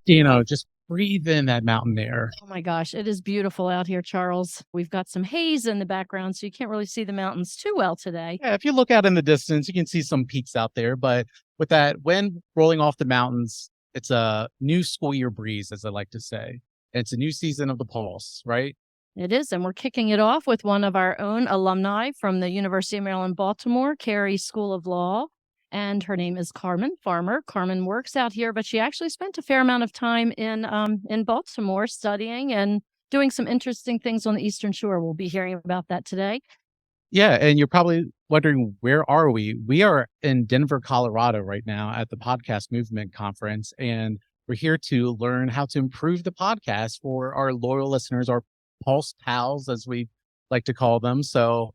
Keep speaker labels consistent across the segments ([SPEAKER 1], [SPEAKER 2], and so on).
[SPEAKER 1] Just breathe in that mountain air.
[SPEAKER 2] Oh my gosh, it is beautiful out here, Charles. We've got some haze in the background, so you can't really see the mountains too well today.
[SPEAKER 1] Yeah, if you look out in the distance, you can see some peaks out there. But with that wind rolling off the mountains, it's a new school year breeze, as I like to say. It's a new season of the Pulse, right?
[SPEAKER 2] It is, and we're kicking it off with one of our own alumni from the University of Maryland, Baltimore, Carey School of Law. And her name is Carmen Farmer. Carmen works out here, but she actually spent a fair amount of time in Baltimore studying and doing some interesting things on the Eastern Shore. We'll be hearing about that today.
[SPEAKER 1] Yeah, and you're probably wondering, where are we? We are in Denver, Colorado right now at the Podcast Movement Conference, and we're here to learn how to improve the podcast for our loyal listeners, our Pulse pals, as we like to call them. So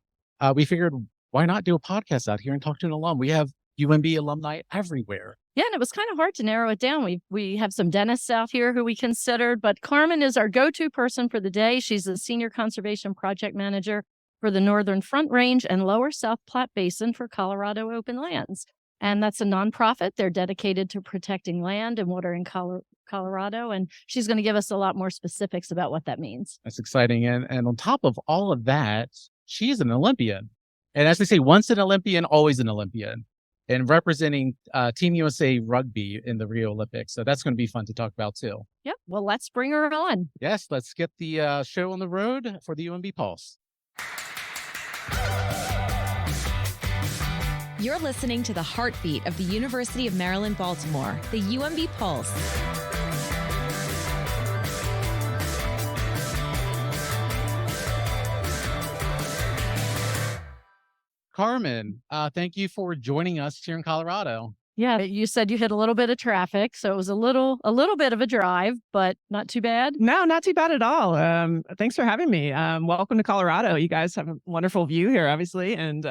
[SPEAKER 1] we figured, why not do a podcast out here and talk to an alum? We have UMB alumni everywhere.
[SPEAKER 2] Yeah, and it was kind of hard to narrow it down. We have some dentists out here who we considered, but Carmen is our go-to person for the day. She's the Senior Conservation Project Manager for the Northern Front Range and Lower South Platte Basin for Colorado Open Lands. And that's a nonprofit. They're dedicated to protecting land and water in Colorado. And she's going to give us a lot more specifics about what that means.
[SPEAKER 1] That's exciting. And on top of all of that, she's an Olympian. And as they say, once an Olympian, always an Olympian. And representing Team USA Rugby in the Rio Olympics. So that's going to be fun to talk about too.
[SPEAKER 2] Yep. Well, let's bring her on.
[SPEAKER 1] Yes, let's get the show on the road for the UMB Pulse.
[SPEAKER 3] You're listening to the heartbeat of the University of Maryland, Baltimore, the UMB Pulse.
[SPEAKER 1] Carmen, thank you for joining us here in Colorado.
[SPEAKER 2] Yeah, you said you hit a little bit of traffic, so it was a little bit of a drive, but not too bad.
[SPEAKER 4] No, not too bad at all. Thanks for having me. Welcome to Colorado. You guys have a wonderful view here, obviously, and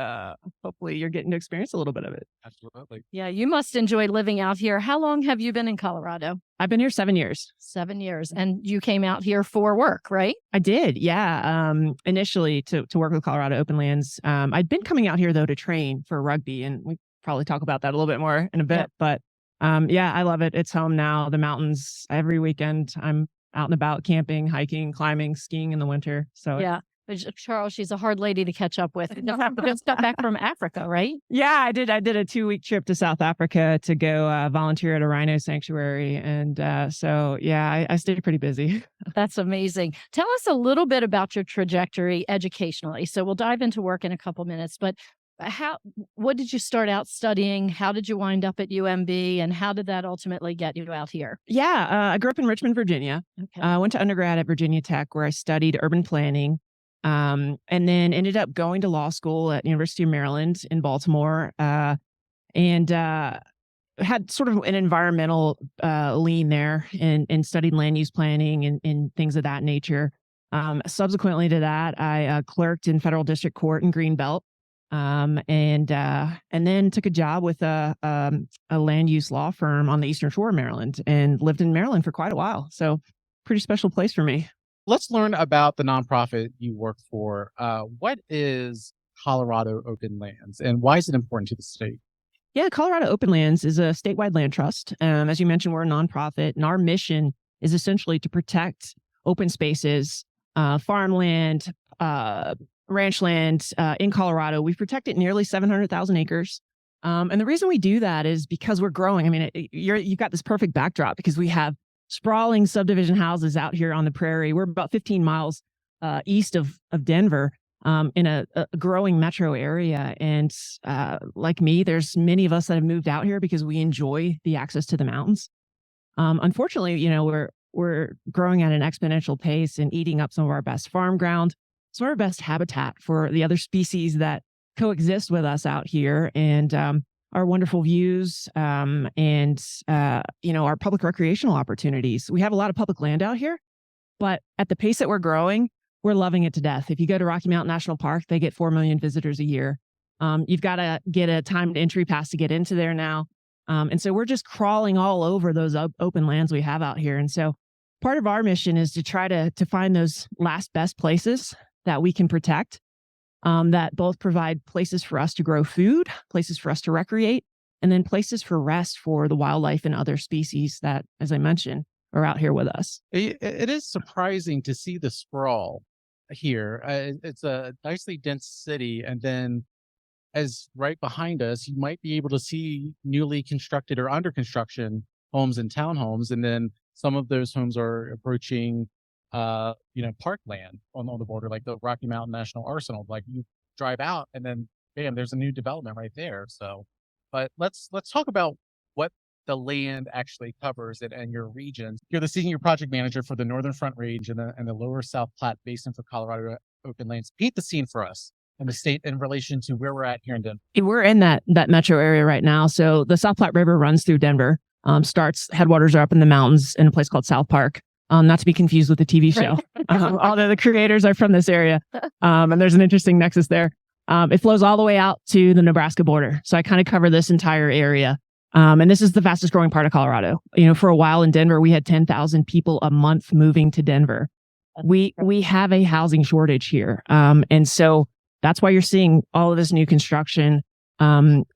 [SPEAKER 4] hopefully you're getting to experience a little bit of it.
[SPEAKER 1] Absolutely.
[SPEAKER 2] Yeah, you must enjoy living out here. How long have you been in Colorado?
[SPEAKER 4] I've been here 7 years.
[SPEAKER 2] 7 years. And you came out here for work, right?
[SPEAKER 4] I did, yeah. Initially to work with Colorado Open Lands. I'd been coming out here, though, to train for rugby, and we probably talk about that a little bit more in a bit. Yep. But yeah, I love it. It's home now. The mountains, every weekend, I'm out and about camping, hiking, climbing, skiing in the winter. So
[SPEAKER 2] yeah. Charles, she's a hard lady to catch up with. Just got back from Africa, right?
[SPEAKER 4] Yeah, I did. I did a 2-week trip to South Africa to go volunteer at a rhino sanctuary. And so, yeah, I stayed pretty busy.
[SPEAKER 2] That's amazing. Tell us a little bit about your trajectory educationally. So we'll dive into work in a couple minutes, but what did you start out studying? How did you wind up at UMB? And how did that ultimately get you out here?
[SPEAKER 4] Yeah, I grew up in Richmond, Virginia. Okay. I went to undergrad at Virginia Tech, where I studied urban planning. And then ended up going to law school at University of Maryland in Baltimore, and had sort of an environmental lean there and studied land use planning and things of that nature. Subsequently to that, I clerked in federal district court in Greenbelt, and then took a job with a land use law firm on the Eastern Shore of Maryland and lived in Maryland for quite a while. So pretty special place for me.
[SPEAKER 1] Let's learn about the nonprofit you work for. What is Colorado Open Lands and why is it important to the state?
[SPEAKER 4] Yeah, Colorado Open Lands is a statewide land trust. As you mentioned, we're a nonprofit, and our mission is essentially to protect open spaces, farmland, ranch land in Colorado. We've protected nearly 700,000 acres. And the reason we do that is because we're growing. I mean, you've got this perfect backdrop because we have sprawling subdivision houses out here on the prairie. We're about 15 miles east of Denver, in a growing metro area. And like me, there's many of us that have moved out here because we enjoy the access to the mountains. Unfortunately, we're growing at an exponential pace and eating up some of our best farm ground, some of our best habitat for the other species that coexist with us out here. And our wonderful views, and our public recreational opportunities. We have a lot of public land out here, but at the pace that we're growing, we're loving it to death. If you go to Rocky Mountain National Park, they get 4 million visitors a year. You've got to get a timed entry pass to get into there now. And so we're just crawling all over those open lands we have out here. And so part of our mission is to try to find those last best places that we can protect, that both provide places for us to grow food, places for us to recreate, and then places for rest for the wildlife and other species that, as I mentioned, are out here with us.
[SPEAKER 1] It is surprising to see the sprawl here. It's a nicely dense city, and then as right behind us, you might be able to see newly constructed or under construction homes and townhomes, and then some of those homes are approaching, parkland on the border, like the Rocky Mountain National Arsenal. Like you drive out, and then bam, there's a new development right there. So, but let's talk about what the land actually covers and your regions. You're the senior project manager for the Northern Front Range and the Lower South Platte Basin for Colorado Open Lands. Paint the scene for us in the state in relation to where we're at here in Denver.
[SPEAKER 4] We're in that metro area right now. So the South Platte River runs through Denver. Headwaters are up in the mountains in a place called South Park. Not to be confused with the TV show, although the creators are from this area. And there's an interesting nexus there. It flows all the way out to the Nebraska border. So I kind of cover this entire area. And this is the fastest growing part of Colorado. For a while in Denver, we had 10,000 people a month moving to Denver. We have a housing shortage here. And so that's why you're seeing all of this new construction.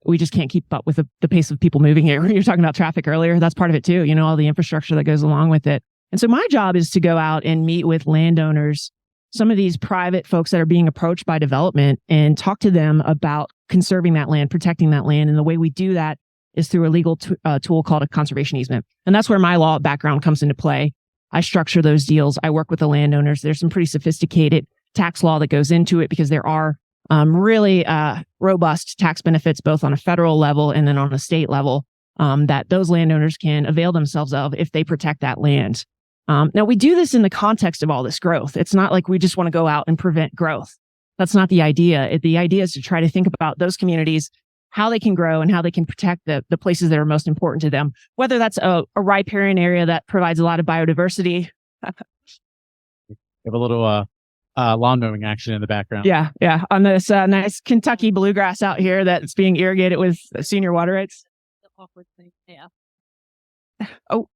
[SPEAKER 4] We just can't keep up with the pace of people moving here. You're talking about traffic earlier. That's part of it too. All the infrastructure that goes along with it. And so my job is to go out and meet with landowners, some of these private folks that are being approached by development, and talk to them about conserving that land, protecting that land. And the way we do that is through a legal tool called a conservation easement. And that's where my law background comes into play. I structure those deals. I work with the landowners. There's some pretty sophisticated tax law that goes into it because there are really robust tax benefits, both on a federal level and then on a state level, that those landowners can avail themselves of if they protect that land. Now, we do this in the context of all this growth. It's not like we just want to go out and prevent growth. That's not the idea. The idea is to try to think about those communities, how they can grow and how they can protect the places that are most important to them, whether that's a riparian area that provides a lot of biodiversity.
[SPEAKER 1] You have a little lawn mowing action in the background.
[SPEAKER 4] Yeah. On this nice Kentucky bluegrass out here that's being irrigated with senior water rights.
[SPEAKER 2] The awkward thing. Yeah.
[SPEAKER 4] Oh.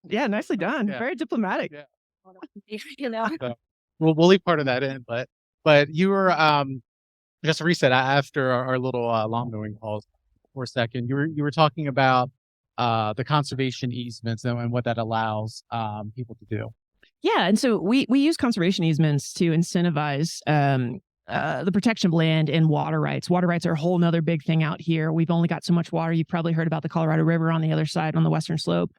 [SPEAKER 4] Yeah, nicely done.
[SPEAKER 1] Yeah.
[SPEAKER 4] Very diplomatic.
[SPEAKER 1] Yeah. We'll leave part of that in, but you were just to reset after our little lawn mowing pause for a second. You were talking about the conservation easements and what that allows people to do.
[SPEAKER 4] Yeah, and so we use conservation easements to incentivize the protection of land and water rights. Water rights are a whole nother big thing out here. We've only got so much water. You've probably heard about the Colorado River on the other side, on the western slope,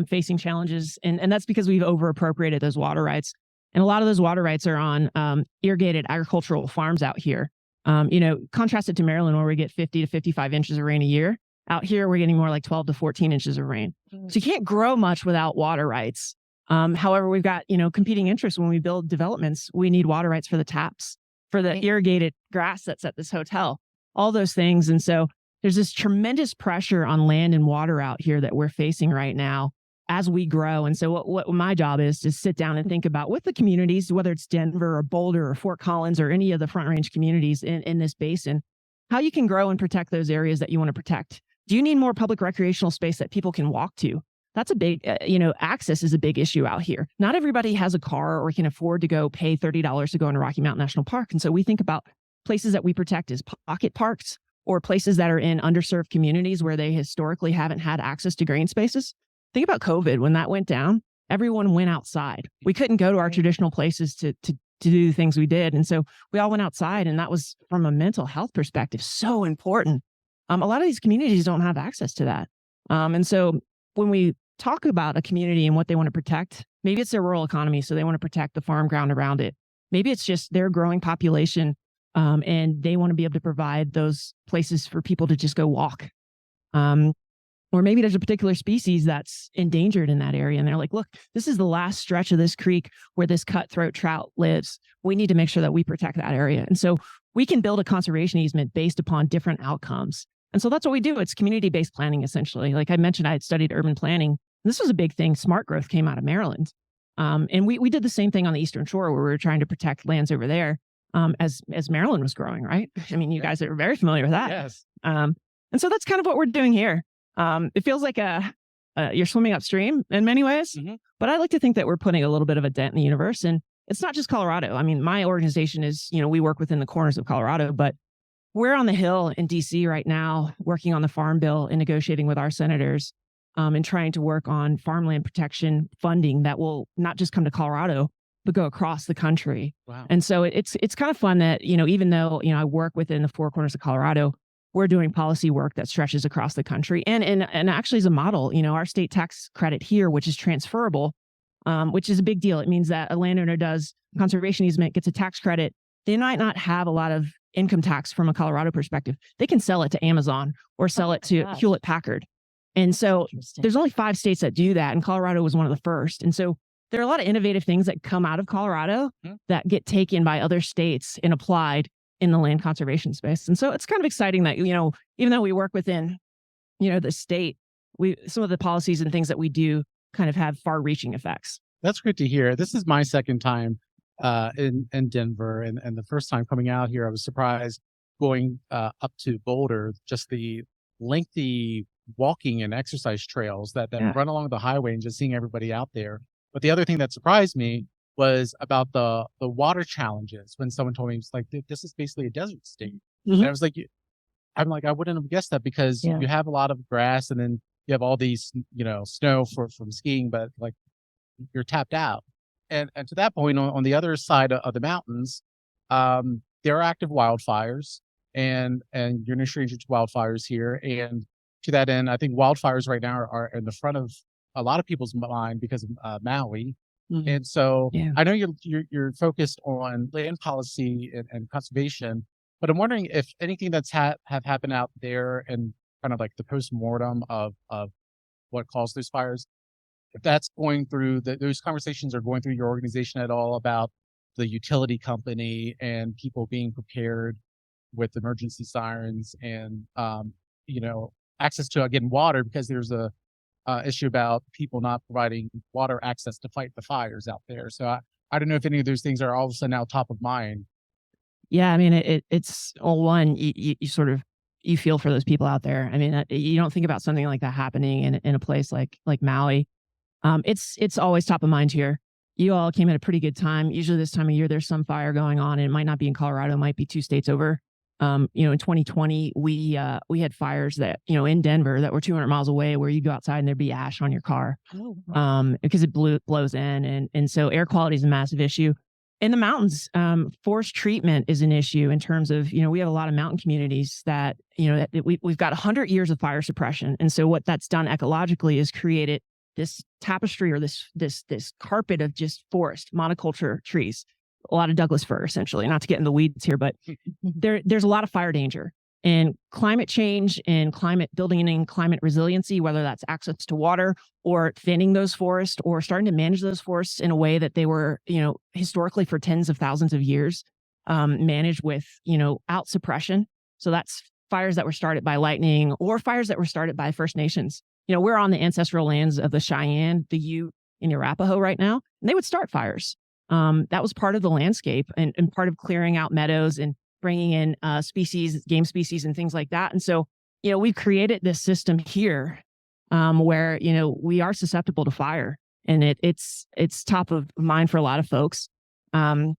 [SPEAKER 4] facing challenges. And that's because we've over appropriated those water rights. And a lot of those water rights are on irrigated agricultural farms out here. Contrasted to Maryland, where we get 50 to 55 inches of rain a year. Out here, we're getting more like 12 to 14 inches of rain. So you can't grow much without water rights. However, we've got, competing interests. When we build developments, we need water rights for the taps, for the irrigated grass that's at this hotel, all those things. And so there's this tremendous pressure on land and water out here that we're facing right now as we grow. And so what my job is to sit down and think about with the communities, whether it's Denver or Boulder or Fort Collins or any of the Front Range communities in this basin, how you can grow and protect those areas that you want to protect. Do you need more public recreational space that people can walk to? That's a big, access is a big issue out here. Not everybody has a car or can afford to go pay $30 to go into Rocky Mountain National Park. And so we think about places that we protect as pocket parks or places that are in underserved communities where they historically haven't had access to green spaces. Think about COVID. When that went down, everyone went outside. We couldn't go to our traditional places to do the things we did. And so we all went outside, and that was, from a mental health perspective, so important. A lot of these communities don't have access to that. And so when we talk about a community and what they want to protect, maybe it's their rural economy, so they want to protect the farm ground around it. Maybe it's just their growing population, and they want to be able to provide those places for people to just go walk. Or maybe there's a particular species that's endangered in that area, and they're like, look, this is the last stretch of this creek where this cutthroat trout lives. We need to make sure that we protect that area. And so we can build a conservation easement based upon different outcomes. And so that's what we do. It's community-based planning, essentially. Like I mentioned, I had studied urban planning. This was a big thing. Smart growth came out of Maryland. And we did the same thing on the Eastern Shore, where we were trying to protect lands over there as Maryland was growing, right? I mean, you guys are very familiar with that.
[SPEAKER 1] Yes.
[SPEAKER 4] And so that's kind of what we're doing here. It feels like you're swimming upstream in many ways, but I like to think that we're putting a little bit of a dent in the universe. And it's not just Colorado. I mean, my organization is, we work within the corners of Colorado, but we're on the Hill in DC right now, working on the Farm Bill and negotiating with our senators and trying to work on farmland protection funding that will not just come to Colorado, but go across the country.
[SPEAKER 1] Wow.
[SPEAKER 4] And so it's kind of fun that, even though, I work within the four corners of Colorado, we're doing policy work that stretches across the country. And actually as a model, our state tax credit here, which is transferable, which is a big deal. It means that a landowner does conservation easement, gets a tax credit. They might not have a lot of income tax from a Colorado perspective. They can sell it to Amazon or sell it to Hewlett Packard. And so there's only 5 states that do that, and Colorado was one of the first. And so there are a lot of innovative things that come out of Colorado that get taken by other states and applied in the land conservation space. And so it's kind of exciting that, even though we work within, the state, some of the policies and things that we do kind of have far-reaching effects.
[SPEAKER 1] That's great to hear. This is my second time in Denver, and the first time coming out here, I was surprised going up to Boulder, just the lengthy walking and exercise trails that run along the highway, and just seeing everybody out there. But the other thing that surprised me was about the water challenges. When someone told me, it's like, this is basically a desert state. And I was like, I wouldn't have guessed that, because you have a lot of grass, and then you have all these, snow from skiing, but like you're tapped out. And to that point, on the other side of the mountains, there are active wildfires, and you're no stranger to wildfires here. And to that end, I think wildfires right now are in the front of a lot of people's mind because of Maui. And so I know you're focused on land policy and conservation, but I'm wondering if anything that's have happened out there, and kind of like the post-mortem of what caused those fires, if that's going through, those conversations are going through your organization at all, about the utility company and people being prepared with emergency sirens and, access to, again, water, because there's a issue about people not providing water access to fight the fires out there. So I don't know if any of those things are all of a sudden now top of mind.
[SPEAKER 4] Yeah, I mean, it's one, you sort of, you feel for those people out there. I mean, you don't think about something like that happening in a place like Maui. It's always top of mind here. You all came at a pretty good time. Usually this time of year, there's some fire going on, and it might not be in Colorado, it might be 2 states over. In 2020, we had fires that, in Denver, that were 200 miles away, where you go outside and there'd be ash on your car, because it blows in. And so air quality is a massive issue. In the mountains, forest treatment is an issue in terms of, we have a lot of mountain communities that, we've got 100 years of fire suppression. And so what that's done ecologically is created this tapestry, or this carpet of just forest, monoculture trees, a lot of Douglas fir, essentially, not to get in the weeds here, but there's a lot of fire danger. And climate change and building in climate resiliency, whether that's access to water or thinning those forests or starting to manage those forests in a way that they were, historically for tens of thousands of years, managed with, out suppression. So that's fires that were started by lightning or fires that were started by First Nations. We're on the ancestral lands of the Cheyenne, the Ute, and Arapaho right now, and they would start fires. That was part of the landscape and part of clearing out meadows and bringing in species, game species, and things like that. And so, we've created this system here where, we are susceptible to fire, and it's top of mind for a lot of folks. And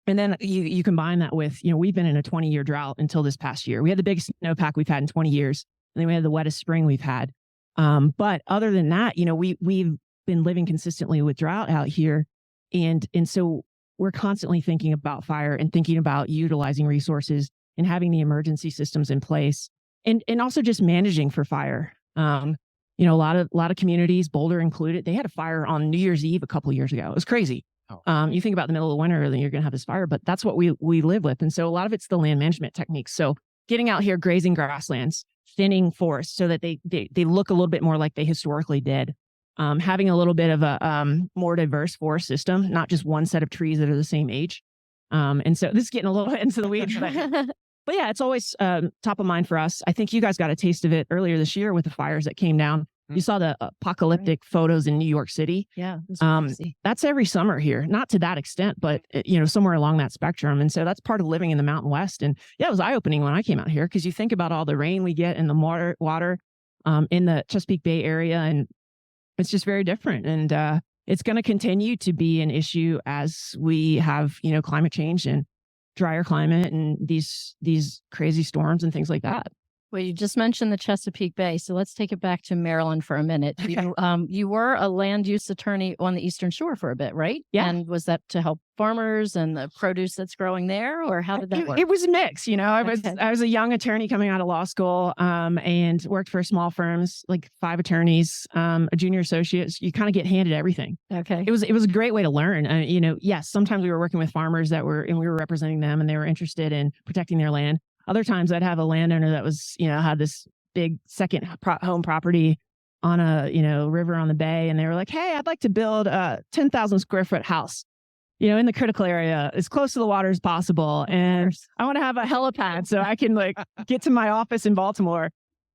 [SPEAKER 4] then you combine that with, we've been in a 20-year drought until this past year. We had the biggest snowpack we've had in 20 years, and then we had the wettest spring we've had. But other than that, we've been living consistently with drought out here. And so we're constantly thinking about fire and thinking about utilizing resources and having the emergency systems in place, and also just managing for fire. A lot of communities, Boulder included, they had a fire on New Year's Eve a couple of years ago. It was crazy. You think about the middle of the winter, then you're going to have this fire, but that's what we live with. And so a lot of it's the land management techniques. So getting out here, grazing grasslands, thinning forests so that they look a little bit more like they historically did. Having a little bit of a more diverse forest system, not just one set of trees that are the same age. And so this is getting a little bit into the weeds, but yeah, it's always top of mind for us. I think you guys got a taste of it earlier this year with the fires that came down. You saw the apocalyptic photos in New York City.
[SPEAKER 2] Yeah.
[SPEAKER 4] That's every summer here, not to that extent, but somewhere along that spectrum. And so that's part of living in the Mountain West. And yeah, it was eye-opening when I came out here, because you think about all the rain we get and the water in the Chesapeake Bay area, and it's just very different. And it's going to continue to be an issue as we have, climate change and drier climate and these crazy storms and things like that.
[SPEAKER 2] Well, you just mentioned the Chesapeake Bay, so let's take it back to Maryland for a minute.
[SPEAKER 4] Okay.
[SPEAKER 2] You were a land use attorney on the Eastern Shore for a bit, right?
[SPEAKER 4] Yeah.
[SPEAKER 2] And was that to help farmers and the produce that's growing there, or how did that work?
[SPEAKER 4] It was a mix. I was a young attorney coming out of law school, and worked for small firms, like 5 attorneys, a junior associate. You kind of get handed everything.
[SPEAKER 2] Okay.
[SPEAKER 4] It was a great way to learn. Yes, sometimes we were working with farmers and we were representing them, and they were interested in protecting their land. Other times I'd have a landowner that was, had this big second home property on a, river on the bay. And they were like, hey, I'd like to build a 10,000 square foot house, in the critical area as close to the water as possible. And I want to have a helipad so I can get to my office in Baltimore.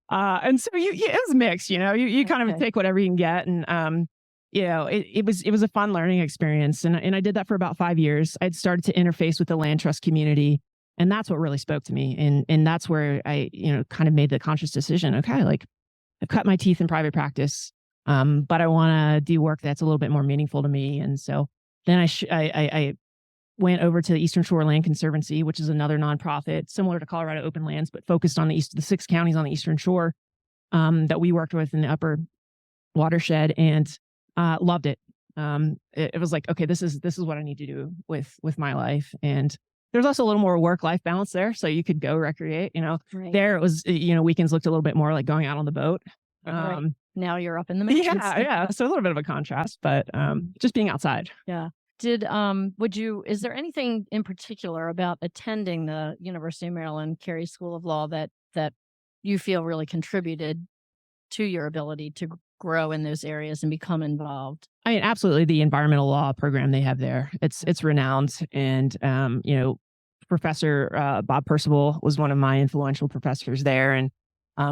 [SPEAKER 4] And so it was mixed, you kind of take whatever you can get. And, it was a fun learning experience. And I did that for about 5 years. I'd started to interface with the land trust community. And that's what really spoke to me. And that's where I, kind of made the conscious decision. Okay, I've cut my teeth in private practice, but I want to do work that's a little bit more meaningful to me. And so then I went over to the Eastern Shore Land Conservancy, which is another nonprofit similar to Colorado Open Lands, but focused on the 6 counties on the Eastern Shore that we worked with in the upper watershed, and loved it. It was like, okay, this is what I need to do with my life. And there's also a little more work-life balance there, so you could go recreate.
[SPEAKER 2] Right.
[SPEAKER 4] There it was. Weekends looked a little bit more like going out on the boat.
[SPEAKER 2] Right. Now you're up in the mountains.
[SPEAKER 4] Yeah. So a little bit of a contrast, but just being outside.
[SPEAKER 2] Yeah. Is there anything in particular about attending the University of Maryland Carey School of Law that you feel really contributed to your ability to grow in those areas and become involved?
[SPEAKER 4] I mean, absolutely. The environmental law program they have there, it's renowned. And, Professor Bob Percival was one of my influential professors there. And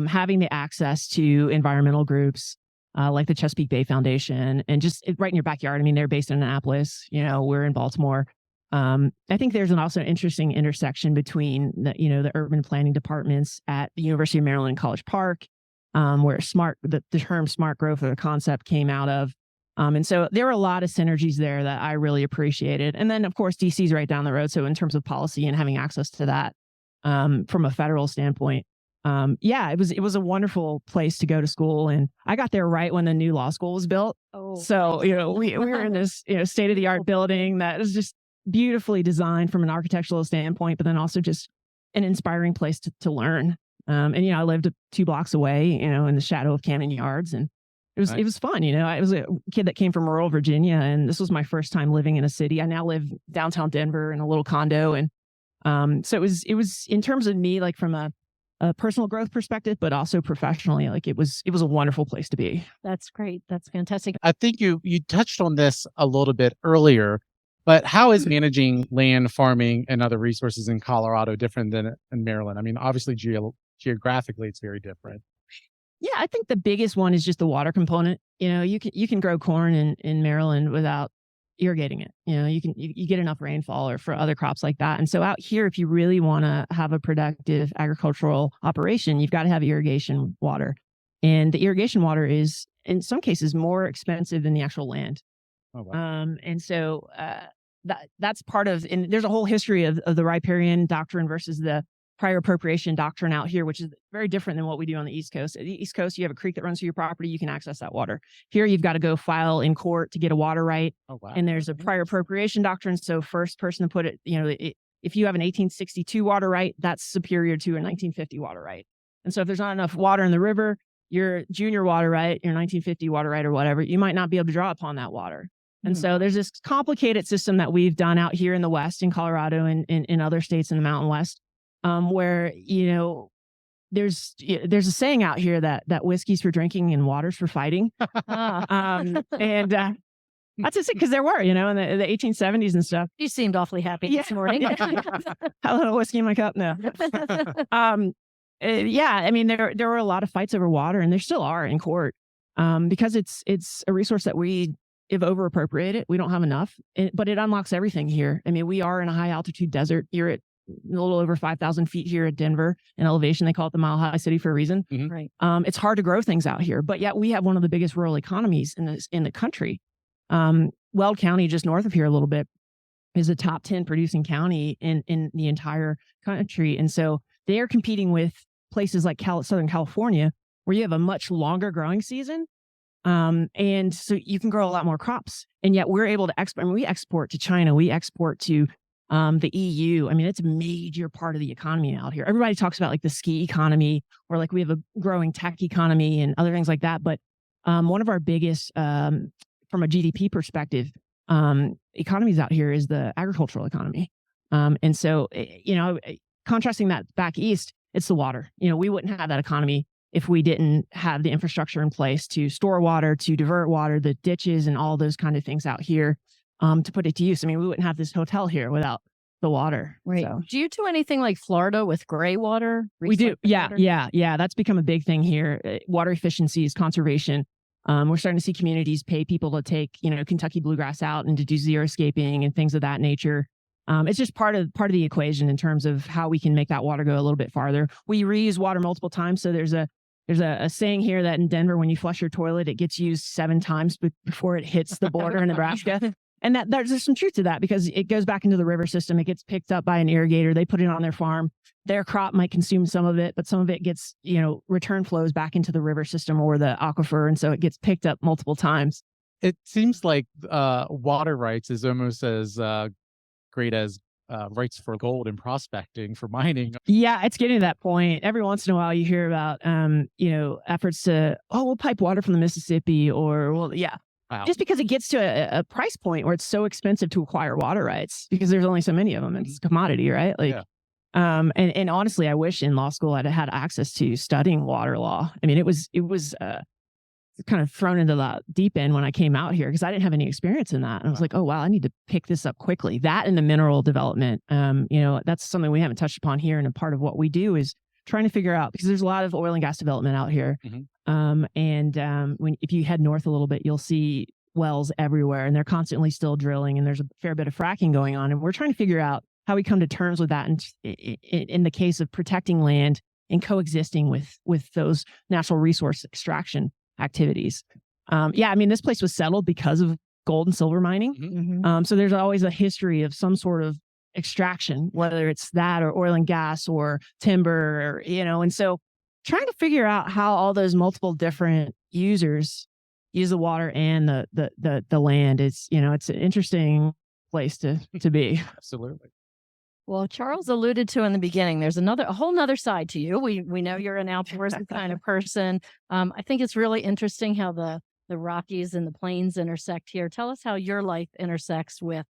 [SPEAKER 4] having the access to environmental groups like the Chesapeake Bay Foundation, and just right in your backyard. I mean, they're based in Annapolis, we're in Baltimore. I think there's also an interesting intersection between the urban planning departments at the University of Maryland College Park, where the term smart growth or the concept came out of. And so there were a lot of synergies there that I really appreciated. And then, of course, DC's right down the road. So in terms of policy and having access to that from a federal standpoint, it was a wonderful place to go to school. And I got there right when the new law school was built.
[SPEAKER 2] Oh,
[SPEAKER 4] so, we were in this state-of-the-art building that was just beautifully designed from an architectural standpoint, but then also just an inspiring place to learn. I lived 2 blocks away, in the shadow of Cannon Yards, and it was fun. I was a kid that came from rural Virginia, and this was my first time living in a city. I now live downtown Denver in a little condo. And so it was in terms of me, like from a personal growth perspective, but also professionally, like it was a wonderful place to be.
[SPEAKER 2] That's great. That's fantastic.
[SPEAKER 1] I think you touched on this a little bit earlier, but how is managing land, farming, and other resources in Colorado different than in Maryland? I mean, obviously geographically, it's very different.
[SPEAKER 4] Yeah, I think the biggest one is just the water component. You can grow corn in Maryland without irrigating it. You get enough rainfall or for other crops like that. And so out here, if you really want to have a productive agricultural operation, you've got to have irrigation water. And the irrigation water is, in some cases, more expensive than the actual land.
[SPEAKER 1] Oh, wow.
[SPEAKER 4] And so that's part of, and there's a whole history of the riparian doctrine versus the prior appropriation doctrine out here, which is very different than what we do on the East Coast. At the East Coast, you have a creek that runs through your property, you can access that water. Here, you've got to go file in court to get a water right.
[SPEAKER 1] Oh, wow.
[SPEAKER 4] And there's a prior appropriation doctrine. So first person to put it, if you have an 1862 water right, that's superior to a 1950 water right. And so if there's not enough water in the river, your junior water right, your 1950 water right or whatever, you might not be able to draw upon that water. And so there's this complicated system that we've done out here in the West, in Colorado and in other states in the Mountain West, where, there's a saying out here that whiskey's for drinking and water's for fighting. And that's just it, because there were, in the 1870s and stuff.
[SPEAKER 2] You seemed awfully happy this morning.
[SPEAKER 4] Had a little whiskey in my cup. No. I mean, there were a lot of fights over water, and there still are in court, because it's a resource that we have over appropriated. We don't have enough, but it unlocks everything here. I mean, we are in a high altitude desert. You're at a little over 5,000 feet here at Denver in elevation. They call it the Mile High City for a reason.
[SPEAKER 1] Mm-hmm.
[SPEAKER 2] Right.
[SPEAKER 4] It's hard to grow things out here, but yet we have one of the biggest rural economies in the country. Weld County, just north of here a little bit, is a top 10 producing county in the entire country. And so they are competing with places like Southern California, where you have a much longer growing season. And so you can grow a lot more crops. And yet we're able to export. I mean, we export to China. We export to the EU. I mean, it's a major part of the economy out here. Everybody talks about like the ski economy, or like we have a growing tech economy and other things like that. But one of our biggest, from a GDP perspective, economies out here is the agricultural economy. And so, contrasting that back east, it's the water. We wouldn't have that economy if we didn't have the infrastructure in place to store water, to divert water, the ditches and all those kind of things out here, to put it to use. I mean, we wouldn't have this hotel here without the water.
[SPEAKER 2] Right.
[SPEAKER 4] So.
[SPEAKER 2] Do you do anything like Florida with gray water?
[SPEAKER 4] We do. Yeah.
[SPEAKER 2] Water?
[SPEAKER 4] Yeah. That's become a big thing here. Water efficiencies, conservation. We're starting to see communities pay people to take, Kentucky bluegrass out and to do xeriscaping and things of that nature. It's just part of the equation in terms of how we can make that water go a little bit farther. We reuse water multiple times. So there's a saying here that in Denver, when you flush your toilet, it gets used 7 times before it hits the border in Nebraska. And there's some truth to that, because it goes back into the river system. It gets picked up by an irrigator. They put it on their farm. Their crop might consume some of it, but some of it gets, return flows back into the river system or the aquifer. And so it gets picked up multiple times.
[SPEAKER 1] It seems like water rights is almost as great as rights for gold and prospecting for mining.
[SPEAKER 4] Yeah, it's getting to that point. Every once in a while you hear about, efforts to, we'll pipe water from the Mississippi, or,
[SPEAKER 1] Wow.
[SPEAKER 4] just because it gets to a price point where it's so expensive to acquire water rights because there's only so many of them. It's a commodity, right? And honestly, I wish in law school I'd had access to studying water law. I mean, it was kind of thrown into the deep end when I came out here, because I didn't have any experience in that. And I was like, oh, wow, I need to pick this up quickly. That and the mineral development, that's something we haven't touched upon here. And a part of what we do is trying to figure out, because there's a lot of oil and gas development out here. If you head north a little bit, you'll see wells everywhere, and they're constantly still drilling, and there's a fair bit of fracking going on. And we're trying to figure out how we come to terms with that in the case of protecting land and coexisting with those natural resource extraction activities. This place was settled because of gold and silver mining. So there's always a history of some sort of extraction, whether it's that or oil and gas or timber, and so trying to figure out how all those multiple different users use the water and the land. It's an interesting place to be.
[SPEAKER 1] Absolutely.
[SPEAKER 2] Well, Charles alluded to in the beginning, there's a whole nother side to you. We know you're an outdoorsy kind of person. I think it's really interesting how the Rockies and the Plains intersect here. Tell us how your life intersects with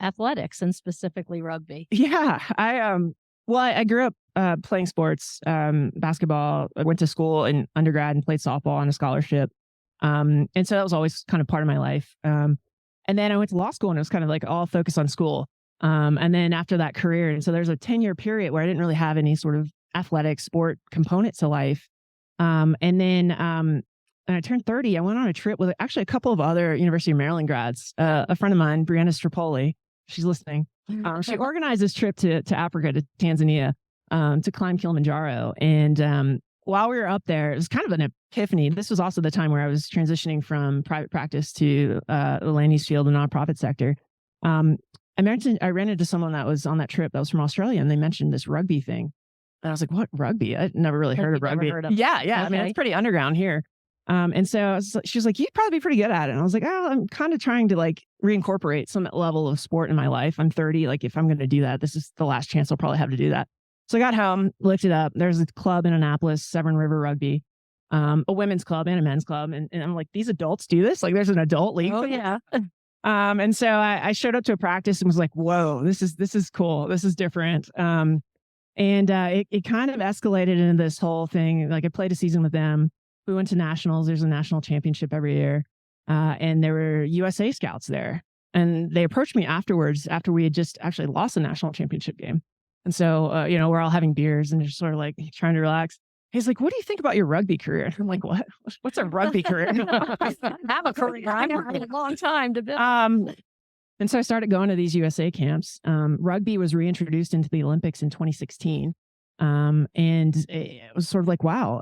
[SPEAKER 2] athletics, and specifically rugby.
[SPEAKER 4] Yeah, I grew up playing sports, basketball. I went to school in undergrad and played softball on a scholarship. And so that was always kind of part of my life. And then I went to law school, and it was kind of like all focused on school. And then after that career, and so there's a 10-year period where I didn't really have any sort of athletic sport component to life. And then when I turned 30, I went on a trip with actually a couple of other University of Maryland grads. A friend of mine, Brianna Strapoli, she's listening. She organized this trip to Africa, to Tanzania, to climb Kilimanjaro. And while we were up there, it was kind of an epiphany. This was also the time where I was transitioning from private practice to the land use field and nonprofit sector. I ran into someone that was on that trip that was from Australia, and they mentioned this rugby thing. And I was like, what, rugby? I'd never really heard of rugby. Yeah. Okay. I mean, it's pretty underground here. And so she was like, you'd probably be pretty good at it. And I was like, I'm kind of trying to reincorporate some level of sport in my life. I'm 30. If I'm going to do that, this is the last chance I'll probably have to do that. So I got home, looked it up. There's a club in Annapolis, Severn River Rugby, a women's club and a men's club. And I'm like, these adults do this? There's an adult league.
[SPEAKER 2] Oh, yeah.
[SPEAKER 4] And so I showed up to a practice and was like, whoa, this is cool. This is different. And it kind of escalated into this whole thing. I played a season with them. We went to nationals. There's a national championship every year. And there were USA scouts there. And they approached me afterwards, after we had just actually lost a national championship game. And so, we're all having beers and just sort of trying to relax. He's like, what do you think about your rugby career? I'm like, what? What's a rugby career?
[SPEAKER 2] I have a career. I've had a long time to build.
[SPEAKER 4] And so I started going to these USA camps. Rugby was reintroduced into the Olympics in 2016. And it was sort of like, wow,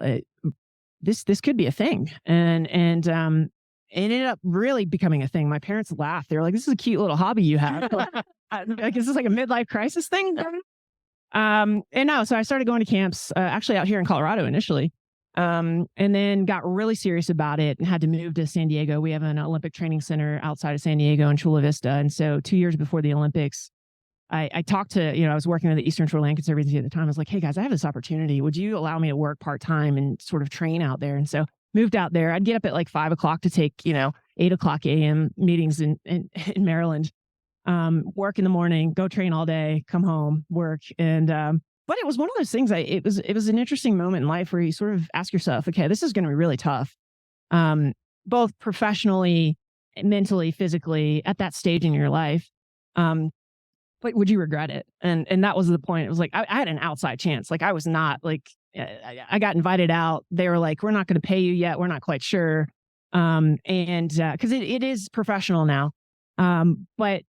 [SPEAKER 4] this could be a thing. And it ended up really becoming a thing. My parents laughed. They were like, this is a cute little hobby you have. Is this a midlife crisis thing? So I started going to camps, actually out here in Colorado initially. And then got really serious about it and had to move to San Diego. We have an Olympic training center outside of San Diego in Chula Vista. And so 2 years before the Olympics, I talked to, I was working with the Eastern Shore Land Conservancy at the time. I was like, hey guys, I have this opportunity. Would you allow me to work part-time and sort of train out there? And so moved out there. I'd get up at like 5 o'clock to take, 8 o'clock a.m. meetings in Maryland, work in the morning, go train all day, come home, work. And, but it was one of those things, it was an interesting moment in life where you sort of ask yourself, okay, this is going to be really tough, both professionally, mentally, physically at that stage in your life. But would you regret it? And that was the point. It was like, I had an outside chance. Like I was not like, I got invited out. They were like, we're not going to pay you yet. We're not quite sure. Cause it is professional now. But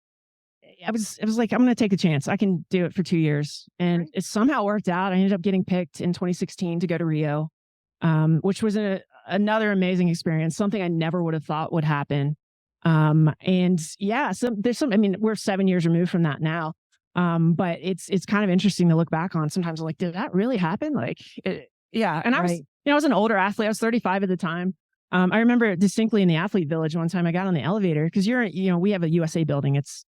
[SPEAKER 4] I was like, I'm going to take a chance. I can do it for 2 years. And it somehow worked out. I ended up getting picked in 2016 to go to Rio, which was another amazing experience, something I never would have thought would happen. So we're 7 years removed from that now. But it's kind of interesting to look back on. Sometimes I'm like, did that really happen? And I was an older athlete. I was 35 at the time. I remember distinctly in the athlete village one time I got on the elevator because we have a USA building. It's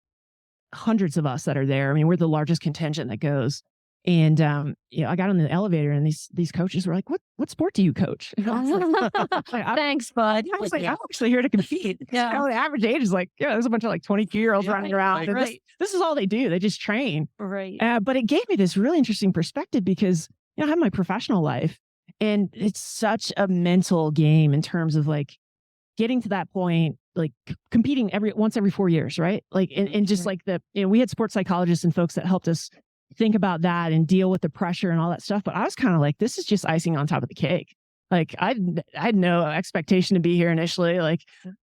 [SPEAKER 4] hundreds of us that are there. I mean, we're the largest contingent that goes. And, I got on the elevator and these coaches were like, what sport do you coach?
[SPEAKER 2] Thanks, bud.
[SPEAKER 4] I was like, I'm actually here to compete.
[SPEAKER 2] Yeah.
[SPEAKER 4] The average age is like, there's a bunch of like 22-year-olds running around.
[SPEAKER 2] Right.
[SPEAKER 4] This is all they do. They just train.
[SPEAKER 2] Right.
[SPEAKER 4] But it gave me this really interesting perspective because, I have my professional life and it's such a mental game in terms of like getting to that point, like competing once every 4 years, right? Like, and just like we had sports psychologists and folks that helped us think about that and deal with the pressure and all that stuff. But I was kind of like, this is just icing on top of the cake. Like I had no expectation to be here initially. Like,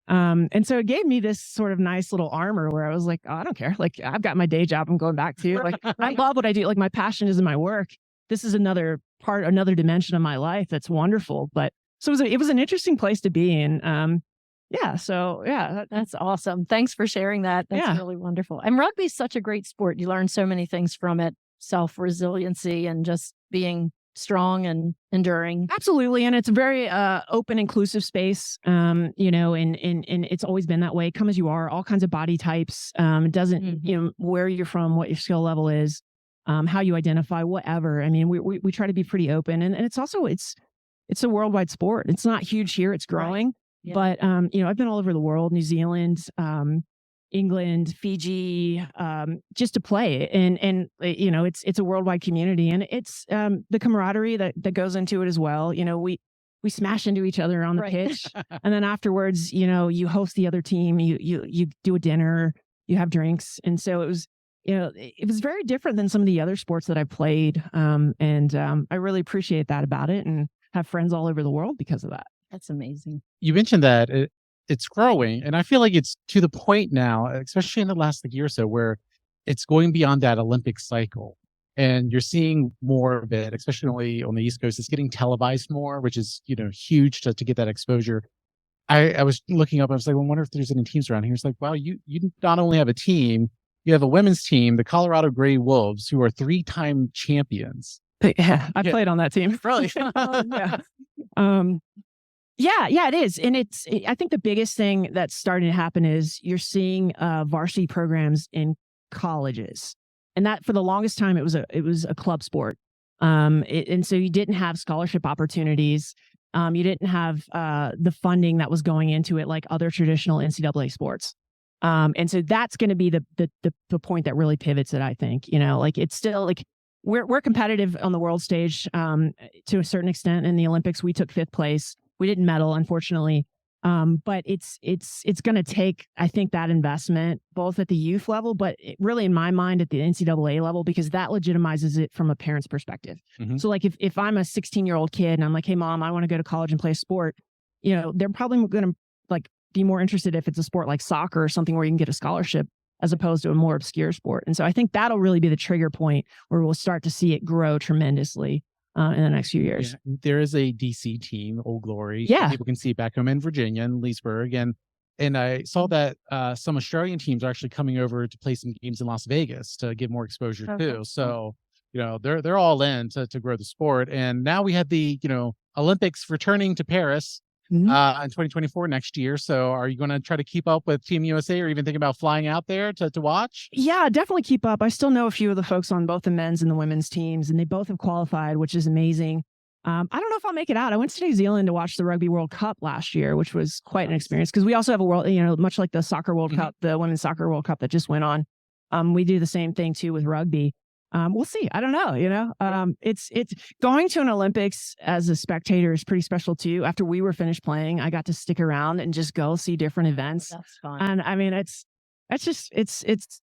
[SPEAKER 4] and so it gave me this sort of nice little armor where I was like, oh, I don't care. Like I've got my day job I'm going back to. Like I love what I do. Like my passion is in my work. This is another dimension of my life that's wonderful. But so it was an interesting place to be in. That's
[SPEAKER 2] awesome. Thanks for sharing that. That's really wonderful. And rugby is such a great sport. You learn so many things from it, self-resiliency and just being strong and enduring.
[SPEAKER 4] Absolutely. And it's a very open, inclusive space, and it's always been that way. Come as you are, all kinds of body types. It doesn't, where you're from, what your skill level is, how you identify, whatever. I mean, we try to be pretty open. And it's also, it's a worldwide sport. It's not huge here. It's growing. Right. Yeah. But, I've been all over the world, New Zealand, England, Fiji, just to play. And it's a worldwide community and it's the camaraderie that goes into it as well. We smash into each other on the pitch. And then afterwards, you host the other team, you do a dinner, you have drinks. And so it was very different than some of the other sports that I played. I really appreciate that about it and have friends all over the world because of that.
[SPEAKER 2] That's amazing.
[SPEAKER 1] You mentioned that it's growing, and I feel like it's to the point now, especially in the last year or so, where it's going beyond that Olympic cycle, and you're seeing more of it, especially on the East Coast. It's getting televised more, which is huge to get that exposure. I was looking up, I was like, well, I wonder if there's any teams around here. It's like, wow, you not only have a team, you have a women's team, the Colorado Gray Wolves, who are 3-time champions.
[SPEAKER 4] Yeah, I played on that team.
[SPEAKER 1] Really?
[SPEAKER 4] Yeah, it is. And I think the biggest thing that's starting to happen is you're seeing varsity programs in colleges. And that for the longest time, it was a club sport. And so you didn't have scholarship opportunities. You didn't have the funding that was going into it like other traditional NCAA sports. And so that's going to be the point that really pivots it, I think. Like it's still like we're competitive on the world stage to a certain extent. In the Olympics, we took 5th place. We didn't medal, unfortunately. But it's going to take, I think, that investment both at the youth level, but really in my mind at the NCAA level, because that legitimizes it from a parent's perspective. Mm-hmm. So like if I'm a 16-year-old kid and I'm like, hey mom, I want to go to college and play a sport, they're probably going to like be more interested if it's a sport like soccer or something where you can get a scholarship as opposed to a more obscure sport. And so I think that'll really be the trigger point where we'll start to see it grow tremendously in the next few years.
[SPEAKER 1] Yeah, there is a DC team, Old Glory.
[SPEAKER 4] Yeah.
[SPEAKER 1] People can see it back home in Virginia and Leesburg. And I saw that some Australian teams are actually coming over to play some games in Las Vegas to get more exposure too. So, they're all in to grow the sport. And now we have the, Olympics returning to Paris in 2024 next year. So are you going to try to keep up with Team USA or even think about flying out there to watch?
[SPEAKER 4] Yeah, definitely keep up. I still know a few of the folks on both the men's and the women's teams, and they both have qualified, which is amazing. I don't know if I'll make it out. I went to New Zealand to watch the Rugby World Cup last year, which was quite an experience because we also have a world, much like the Soccer World Cup, the Women's Soccer World Cup that just went on. We do the same thing too with rugby. We'll see. I don't know. It's going to an Olympics as a spectator is pretty special too. After we were finished playing, I got to stick around and just go see different events.
[SPEAKER 2] That's fun.
[SPEAKER 4] And I mean, it's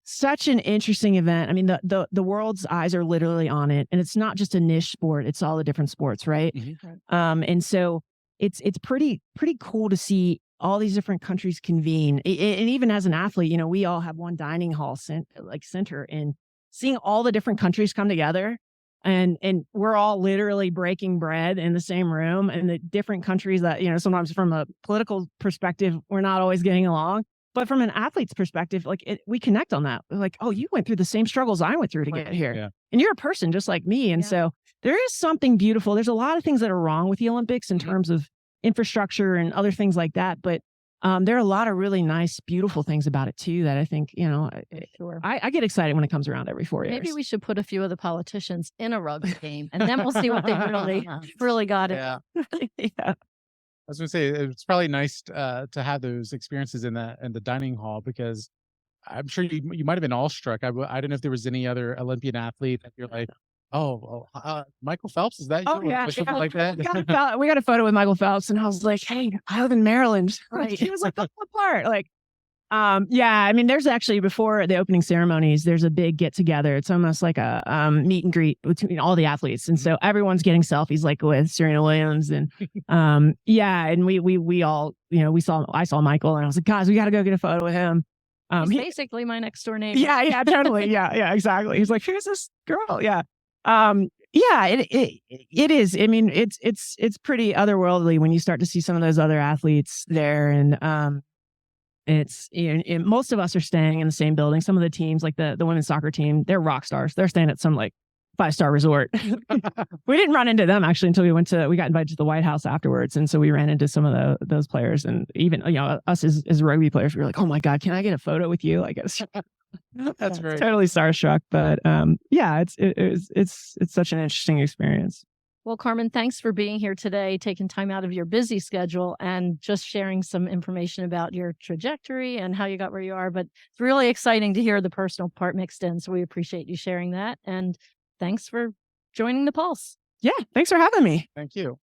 [SPEAKER 4] such an interesting event. I mean, the world's eyes are literally on it, and it's not just a niche sport. It's all the different sports, right? And so it's pretty cool to see all these different countries convene. And even as an athlete, we all have one dining hall center, and seeing all the different countries come together, and we're all literally breaking bread in the same room, and the different countries that, sometimes from a political perspective, we're not always getting along. But from an athlete's perspective, we connect on that. We're like, oh, you went through the same struggles I went through to get here. Yeah. And you're a person just like me. And so there is something beautiful. There's a lot of things that are wrong with the Olympics in terms of infrastructure and other things like that. But there are a lot of really nice, beautiful things about it too that I think,
[SPEAKER 2] Sure.
[SPEAKER 4] I get excited when it comes around every 4 years.
[SPEAKER 2] Maybe we should put a few of the politicians in a rugby game, and then we'll see what they really got it.
[SPEAKER 1] Yeah.
[SPEAKER 4] Yeah.
[SPEAKER 1] I was going to say, it's probably nice to have those experiences in the dining hall, because I'm sure you might have been awestruck. I don't know if there was any other Olympian athlete that you're like, Michael Phelps, is that you?
[SPEAKER 4] Oh, yeah.
[SPEAKER 1] Or something like that?
[SPEAKER 4] We got a photo with Michael Phelps, and I was like, hey, I live in Maryland.
[SPEAKER 2] Right.
[SPEAKER 4] He was like, what part? I mean, there's actually, before the opening ceremonies, there's a big get together. It's almost like a meet and greet between all the athletes. And so everyone's getting selfies with Serena Williams. And and we all, I saw Michael, and I was like, guys, we got to go get a photo with him.
[SPEAKER 2] He's basically my next door neighbor.
[SPEAKER 4] Yeah, totally. Yeah, exactly. He's like, who's this girl? Yeah. It is. I mean, it's pretty otherworldly when you start to see some of those other athletes there. And, most of us are staying in the same building. Some of the teams, like the women's soccer team, they're rock stars. They're staying at some 5-star resort. We didn't run into them actually until we got invited to the White House afterwards. And so we ran into some of those players, and even, us as rugby players, we were like, oh my God, can I get a photo with you? I guess.
[SPEAKER 1] That's great.
[SPEAKER 4] Totally starstruck, but it's such an interesting experience.
[SPEAKER 2] Well, Carmen, thanks for being here today, taking time out of your busy schedule and just sharing some information about your trajectory and how you got where you are. But it's really exciting to hear the personal part mixed in. So we appreciate you sharing that. And thanks for joining the Pulse.
[SPEAKER 4] Yeah, thanks for having me.
[SPEAKER 1] Thank you.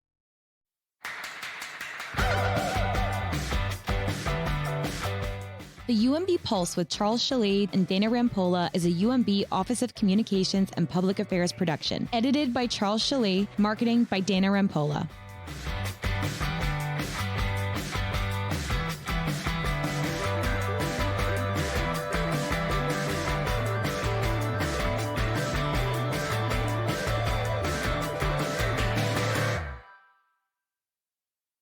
[SPEAKER 3] The UMB Pulse with Charles Chalet and Dana Rampolla is a UMB Office of Communications and Public Affairs production. Edited by Charles Chalet, marketing by Dana Rampolla.